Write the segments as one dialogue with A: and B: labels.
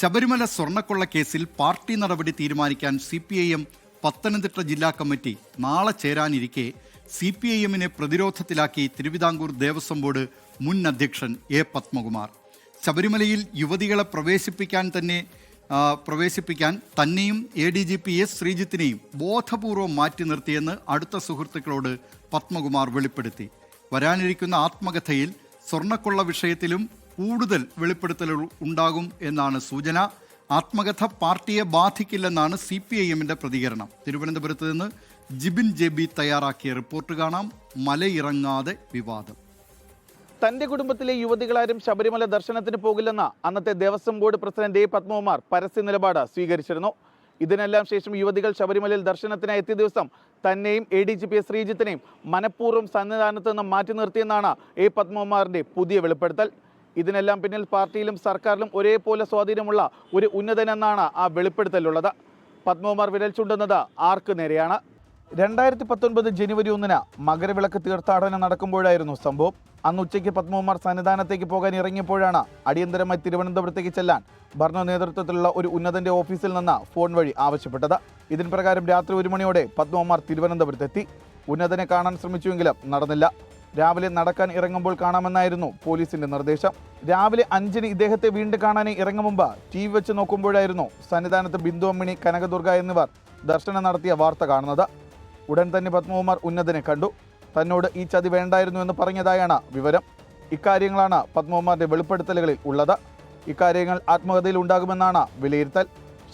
A: ശബരിമല സ്വർണ്ണക്കൊള്ള കേസിൽ പാർട്ടി നടപടി തീരുമാനിക്കാൻ CPIM പത്തനംതിട്ട ജില്ലാ കമ്മിറ്റി നാളെ ചേരാനിരിക്കെ CPIMനെ പ്രതിരോധത്തിലാക്കി തിരുവിതാംകൂർ ദേവസ്വം ബോർഡ് മുൻ അധ്യക്ഷൻ A. പത്മകുമാർ. ശബരിമലയിൽ യുവതികളെ പ്രവേശിപ്പിക്കാൻ തന്നെയും ADGP S. ശ്രീജിത്തിനെയും ബോധപൂർവം മാറ്റി നിർത്തിയെന്ന് അടുത്ത സുഹൃത്തുക്കളോട് പത്മകുമാർ വെളിപ്പെടുത്തി. വരാനിരിക്കുന്ന ആത്മകഥയിൽ സ്വർണ്ണക്കൊള്ള വിഷയത്തിലും കൂടുതൽ വെളിപ്പെടുത്തലുകൾ ഉണ്ടാകും എന്നാണ് സൂചന. ആത്മകഥ പാർട്ടിയെ ബാധിക്കില്ലെന്നാണ് CPIMന്റെ പ്രതികരണം. തിരുവനന്തപുരത്ത് നിന്ന് ജിബിൻ JB തയ്യാറാക്കിയ റിപ്പോർട്ട് കാണാം. മലയിറങ്ങാതെ വിവാദം.
B: തന്റെ കുടുംബത്തിലെ യുവതികളാരും ശബരിമല ദർശനത്തിന് പോകില്ലെന്ന അന്നത്തെ Devaswom board president A. Padmakumar പരസ്യ നിലപാട് സ്വീകരിച്ചിരുന്നു. ഇതിനെല്ലാം ശേഷം യുവതികൾ ശബരിമലയിൽ ദർശനത്തിനായി എത്തിയ ദിവസം തന്നെയും ADGP ശ്രീജിത്തിനെയും മനഃപൂർവ്വം സന്നിധാനത്ത് നിന്ന് മാറ്റി നിർത്തിയെന്നാണ് A. പത്മകുമാറിന്റെ പുതിയ വെളിപ്പെടുത്തൽ. ഇതിനെല്ലാം പിന്നിൽ പാർട്ടിയിലും സർക്കാരിലും ഒരേപോലെ സ്വാധീനമുള്ള ഒരു ഉന്നതനെന്നാണ് ആ വെളിപ്പെടുത്തലുള്ളത്. പത്മകുമാർ വിരൽ ചൂണ്ടുന്നത് ആർക്ക് നേരെയാണ്? 2019 ജനുവരി 1 മകരവിളക്ക് തീർത്ഥാടനം നടക്കുമ്പോഴായിരുന്നു സംഭവം. അന്ന് ഉച്ചയ്ക്ക് പത്മകുമാർ സന്നിധാനത്തേക്ക് പോകാൻ ഇറങ്ങിയപ്പോഴാണ് അടിയന്തരമായി തിരുവനന്തപുരത്തേക്ക് ചെല്ലാൻ ഭരണ നേതൃത്വത്തിലുള്ള ഒരു ഉന്നതന്റെ ഓഫീസിൽ നിന്ന് ഫോൺ വഴി ആവശ്യപ്പെട്ടത്. ഇതിന് പ്രകാരം രാത്രി 1 മണിയോടെ പത്മകുമാർ തിരുവനന്തപുരത്തെത്തി. ഉന്നതനെ കാണാൻ ശ്രമിച്ചുവെങ്കിലും നടന്നില്ല. രാവിലെ നടക്കാൻ ഇറങ്ങുമ്പോൾ കാണാമെന്നായിരുന്നു പോലീസിന്റെ നിർദ്ദേശം. രാവിലെ 5-ന് ഇദ്ദേഹത്തെ വീണ്ടും കാണാനായി ഇറങ്ങും മുമ്പ് TV വെച്ച് നോക്കുമ്പോഴായിരുന്നു സന്നിധാനത്ത് ബിന്ദു അമ്മിണി, കനകദുർഗ എന്നിവർ ദർശനം നടത്തിയ വാർത്ത കാണുന്നത്. ഉടൻ തന്നെ പത്മകുമാർ ഉന്നതനെ കണ്ടു. തന്നോട് ഈ ചതി വേണ്ടായിരുന്നു എന്ന് പറഞ്ഞതായാണ് വിവരം. ഇക്കാര്യങ്ങളാണ് പത്മകുമാറിന്റെ വെളിപ്പെടുത്തലുകളിൽ ഉള്ളത്. ഇക്കാര്യങ്ങൾ ആത്മകഥയിൽ ഉണ്ടാകുമെന്നാണ് വിലയിരുത്തൽ.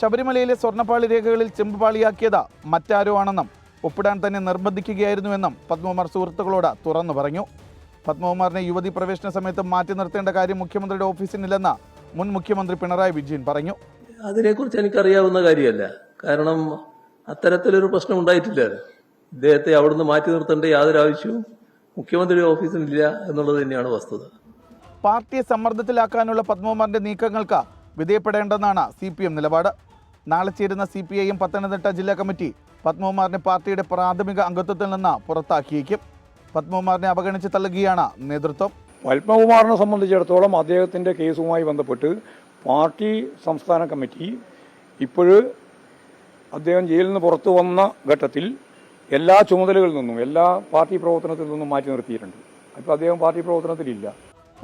B: ശബരിമലയിലെ സ്വർണ്ണപ്പാളി രേഖകളിൽ ചെമ്പുപാളിയാക്കിയത് മറ്റാരോ ആണെന്നും ഒപ്പിടാൻ തന്നെ നിർബന്ധിക്കുകയായിരുന്നുവെന്നും പത്മകുമാർ സുഹൃത്തുക്കളോട് തുറന്നു പറഞ്ഞു. പത്മകുമാറിനെ യുവതി പ്രവേശന സമയത്ത് മാറ്റി നിർത്തേണ്ട കാര്യം മുഖ്യമന്ത്രിയുടെ ഓഫീസിനില്ലെന്ന് മുൻ മുഖ്യമന്ത്രി പിണറായി വിജയൻ പറഞ്ഞു.
C: അതിനെക്കുറിച്ച് എനിക്കറിയാവുന്ന കാര്യമല്ല. കാരണം അത്തരത്തിലൊരു പ്രശ്നം ഉണ്ടായിട്ടില്ല. ഇദ്ദേഹത്തെ അവിടുന്ന് മാറ്റി നിർത്തേണ്ട യാതൊരു ആവശ്യവും മുഖ്യമന്ത്രിയുടെ ഓഫീസിനില്ല എന്നുള്ളത് തന്നെയാണ് വസ്തുത.
B: പാർട്ടിയെ സമ്മർദ്ദത്തിലാക്കാനുള്ള പത്മകുമാറിന്റെ നീക്കങ്ങൾക്ക് വിധേയപ്പെടേണ്ടെന്നാണ് CPM നിലപാട്. നാളെ ചേരുന്ന CPIM പത്തനംതിട്ട ജില്ലാ കമ്മിറ്റി പത്മകുമാറിനെ പാർട്ടിയുടെ പ്രാഥമിക അംഗത്വത്തിൽ നിന്ന് പുറത്താക്കിയേക്കും. പത്മകുമാറിനെ അവഗണിച്ച് തള്ളുകയാണ് നേതൃത്വം.
D: പത്മകുമാറിനെ സംബന്ധിച്ചിടത്തോളം അദ്ദേഹത്തിൻ്റെ കേസുമായി ബന്ധപ്പെട്ട് പാർട്ടി സംസ്ഥാന കമ്മിറ്റി ഇപ്പോഴും അദ്ദേഹം ജയിലിൽ നിന്ന് പുറത്തു വന്ന ഘട്ടത്തിൽ എല്ലാ ചുമതലകളിൽ നിന്നും എല്ലാ പാർട്ടി പ്രവർത്തനത്തിൽ നിന്നും മാറ്റി നിർത്തിയിട്ടുണ്ട്. ഇപ്പോൾ അദ്ദേഹം പാർട്ടി പ്രവർത്തനത്തിലില്ല.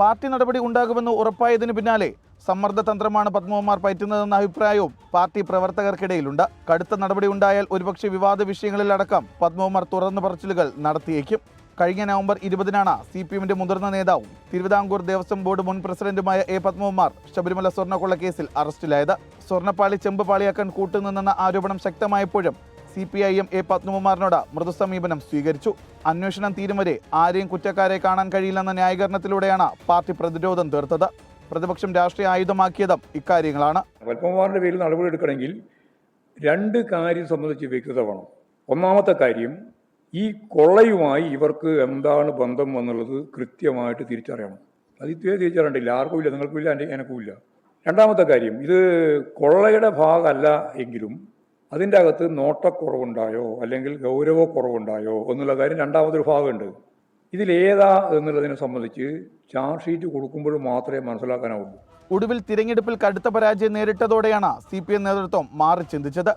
B: പാർട്ടി നടപടി ഉണ്ടാകുമെന്ന് ഉറപ്പായതിനു പിന്നാലെ സമ്മർദ്ദ തന്ത്രമാണ് പത്മകുമാർ പയറ്റുന്നതെന്ന അഭിപ്രായവും പാർട്ടി പ്രവർത്തകർക്കിടയിലുണ്ട്. കടുത്ത നടപടി ഉണ്ടായാൽ ഒരുപക്ഷെ വിവാദ വിഷയങ്ങളിലടക്കം പത്മകുമാർ തുറന്നു പറച്ചിലുകൾ നടത്തിയേക്കും. കഴിഞ്ഞ നവംബർ 20-നാണ് CPMന്റെ മുതിർന്ന നേതാവും തിരുവിതാംകൂർ ദേവസ്വം ബോർഡ് മുൻ പ്രസിഡന്റുമായ A. പത്മകുമാർ ശബരിമല സ്വർണ്ണക്കൊള്ള കേസിൽ അറസ്റ്റിലായത്. സ്വർണ്ണപ്പാളി ചെമ്പ് പാളിയാക്കാൻ കൂട്ടുനിന്നെന്ന ആരോപണം ശക്തമായപ്പോഴും CPIM A. പത്മകുമാറിനോട് മൃദുസമീപനം സ്വീകരിച്ചു. അന്വേഷണം തീരും വരെ ആരെയും കുറ്റക്കാരെ കാണാൻ കഴിയില്ലെന്ന ന്യായീകരണത്തിലൂടെയാണ് പാർട്ടി പ്രതിരോധം തീർത്തത്. പ്രതിപക്ഷം രാഷ്ട്രീയ ആയുധമാക്കിയതും ഇക്കാര്യങ്ങളാണ്.
D: പത്മകുമാറിന്റെ പേരിൽ നടപടിയെടുക്കണമെങ്കിൽ 2 കാര്യം സംബന്ധിച്ച് വ്യക്തത വേണം. ഒന്നാമത്തെ കാര്യം, ഈ കൊള്ളയുമായി ഇവർക്ക് എന്താണ് ബന്ധം എന്നുള്ളത് കൃത്യമായിട്ട് തിരിച്ചറിയണം. അത് ഇതുവരെ തിരിച്ചറിയണ്ടില്ല. ആർക്കും ഇല്ല, നിങ്ങൾക്കും ഇല്ല, എനിക്കും ഇല്ല. രണ്ടാമത്തെ കാര്യം, ഇത് കൊള്ളയുടെ ഭാഗമല്ല എങ്കിലും അതിൻ്റെ അകത്ത് നോട്ടക്കുറവുണ്ടായോ അല്ലെങ്കിൽ ഗൗരവക്കുറവുണ്ടായോ എന്നുള്ള കാര്യം രണ്ടാമതൊരു ഭാഗമുണ്ട്. ഇതിലേതാ എന്നുള്ളതിനെ സംബന്ധിച്ച് ചാർജ് ഷീറ്റ് കൊടുക്കുമ്പോൾ മാത്രമേ മനസ്സിലാക്കാനാവുള്ളൂ.
B: ഒടുവിൽ തിരഞ്ഞെടുപ്പിൽ കടുത്ത പരാജയം നേരിട്ടതോടെയാണ് CPM നേതൃത്വം മാറി ചിന്തിച്ചത്.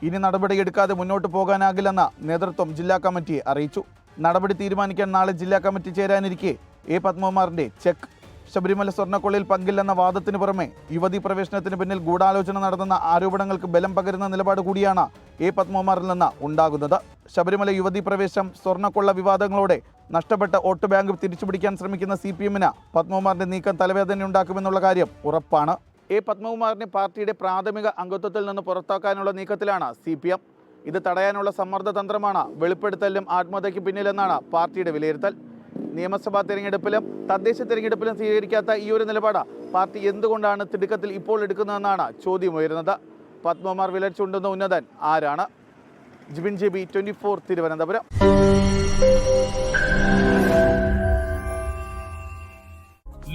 B: ഇനി നടപടിയെടുക്കാതെ മുന്നോട്ട് പോകാനാകില്ലെന്ന് നേതൃത്വം ജില്ലാ കമ്മിറ്റിയെ അറിയിച്ചു. നടപടി തീരുമാനിക്കാൻ നാളെ ജില്ലാ കമ്മിറ്റി ചേരാനിരിക്കെ A. പത്മകുമാറിന്റെ ചെക്ക്. ശബരിമല സ്വർണ്ണക്കൊള്ളയിൽ പങ്കില്ലെന്ന വാദത്തിന് പുറമെ യുവതി പ്രവേശനത്തിന് പിന്നിൽ ഗൂഢാലോചന നടന്നെന്ന ആരോപണങ്ങൾക്ക് ബലം പകരുന്ന നിലപാട് കൂടിയാണ് A. പത്മകുമാറിൽ നിന്ന് ഉണ്ടാകുന്നത്. ശബരിമല യുവതി പ്രവേശം, സ്വർണ്ണക്കൊള്ള വിവാദങ്ങളോടെ നഷ്ടപ്പെട്ട വോട്ട് ബാങ്ക് തിരിച്ചുപിടിക്കാൻ ശ്രമിക്കുന്ന CPMന് പത്മകുമാറിന്റെ നീക്കം തലവേദനയുണ്ടാക്കുമെന്നുള്ള കാര്യം ഉറപ്പാണ്. A. പത്മകുമാറിനെ പാർട്ടിയുടെ പ്രാഥമിക അംഗത്വത്തിൽ നിന്ന് പുറത്താക്കാനുള്ള നീക്കത്തിലാണ് CPM. ഇത് തടയാനുള്ള സമ്മർദ്ദ തന്ത്രമാണ് വെളിപ്പെടുത്തലിലും ആത്മഹത്യയ്ക്ക് പിന്നിലെന്നാണ് പാർട്ടിയുടെ വിലയിരുത്തൽ. നിയമസഭാ തെരഞ്ഞെടുപ്പിലും തദ്ദേശ തെരഞ്ഞെടുപ്പിലും സ്വീകരിക്കാത്ത ഈ ഒരു നിലപാട് പാർട്ടി എന്തുകൊണ്ടാണ് തിടുക്കത്തിൽ ഇപ്പോൾ എടുക്കുന്നതെന്നാണ് ചോദ്യമുയരുന്നത്. പത്മകുമാർ വിരൽ ചൂണ്ടുന്ന ഉന്നതൻ ആരാണ്? ജിബിൻ JB 24 തിരുവനന്തപുരം.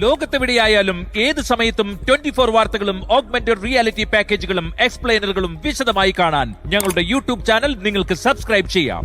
E: ലോകത്തെവിടെയായാലും ഏത് സമയത്തും 24 വാർത്തകളും ഓഗ്മെന്റഡ് റിയാലിറ്റി പാക്കേജുകളും എക്സ്പ്ലെയിനറുകളും വിശദമായി കാണാൻ ഞങ്ങളുടെ YouTube ചാനൽ നിങ്ങൾക്ക് സബ്സ്ക്രൈബ് ചെയ്യാം.